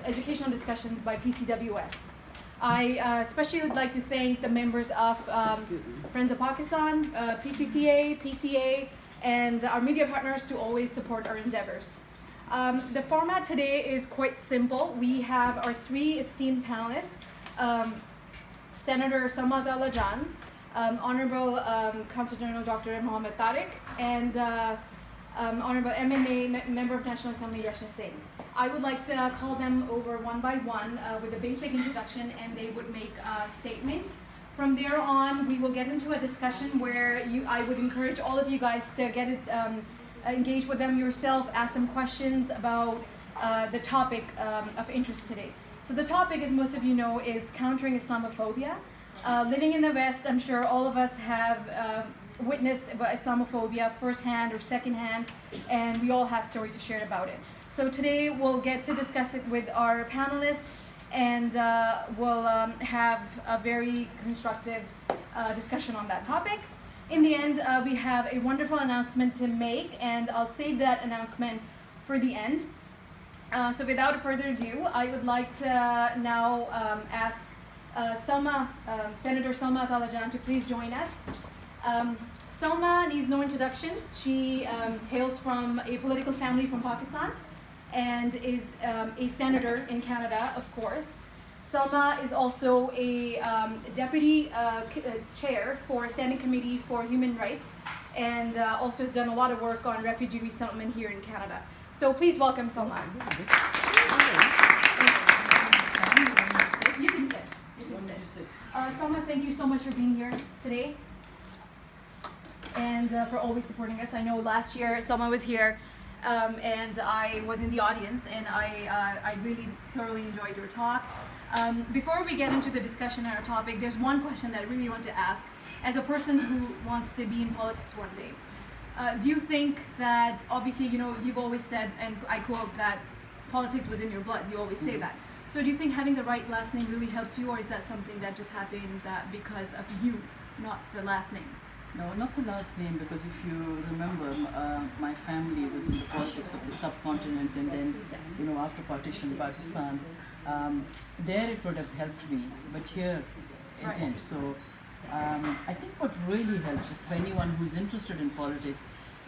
educational discussions by PCWS. I especially would like to thank the members of Friends of Pakistan, PCCA, PCA, and our media partners to always support our endeavors. The format today is quite simple. We have our three esteemed panelists, Senator Salma Talajan, Honorable Consul General Dr. Mohammed Tariq, and Honorable MNA, Member of National Assembly Rashna Singh. I would like to call them over one by one with a basic introduction, and they would make a statement. From there on, we will get into a discussion where I would encourage all of you guys to engage with them yourself, ask them questions about the topic of interest today. So the topic, as most of you know, is countering Islamophobia. Living in the West, I'm sure all of us have witnessed Islamophobia firsthand or secondhand, and we all have stories to share about it. So today we'll get to discuss it with our panelists, and we'll have a very constructive discussion on that topic. In the end, we have a wonderful announcement to make, and I'll save that announcement for the end. So without further ado, I would like to now ask Senator Salma Talajan to please join us. Salma needs no introduction. She hails from a political family from Pakistan and is a senator in Canada, of course. Salma is also a deputy chair for Standing Committee for Human Rights, and also has done a lot of work on refugee resettlement here in Canada. So please welcome Salma. You can sit. Salma, thank you so much for being here today and for always supporting us. I know last year Salma was here and I was in the audience, and I really thoroughly enjoyed your talk. Before we get into the discussion on our topic, there's one question that I really want to ask. As a person who wants to be in politics one day, do you think that, obviously, you know, you've always said, and I quote, that politics was in your blood, you always say that. So do you think having the right last name really helped you, or is that something that just happened because of you, not the last name? No, not the last name, because if you remember, my family was in the politics of the subcontinent, and then, you know, after partition, Pakistan, there it would have helped me, but here it didn't. So I think what really helps for anyone who's interested in politics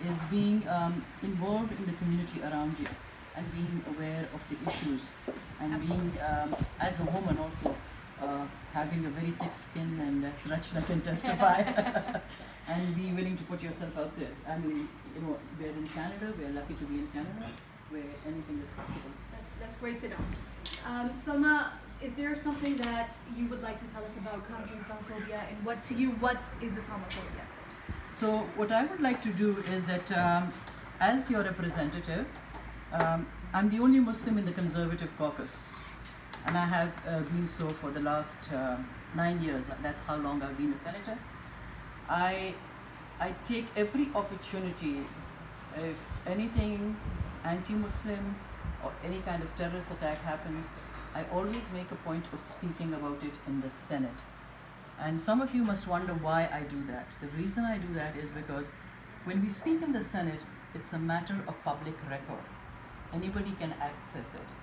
is being involved in the community around you and being aware of the issues, and being, as a woman also, having a very thick skin, and as Rachna can testify, and be willing to put yourself out there. I mean, you know, we're in Canada, we're lucky to be in Canada, where anything is possible. That's great to know. Salma, is there something that you would like to tell us about countering Islamophobia, and what is Islamophobia? So what I would like to do is that as your representative, I'm the only Muslim in the Conservative caucus, and I have been so for the last 9 years. That's how long I've been a senator. I take every opportunity, if anything anti-Muslim or any kind of terrorist attack happens, I always make a point of speaking about it in the Senate. And some of you must wonder why I do that. The reason I do that is because when we speak in the Senate, it's a matter of public record. Anybody can access it.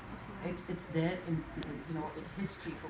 It's there in, you know, in history for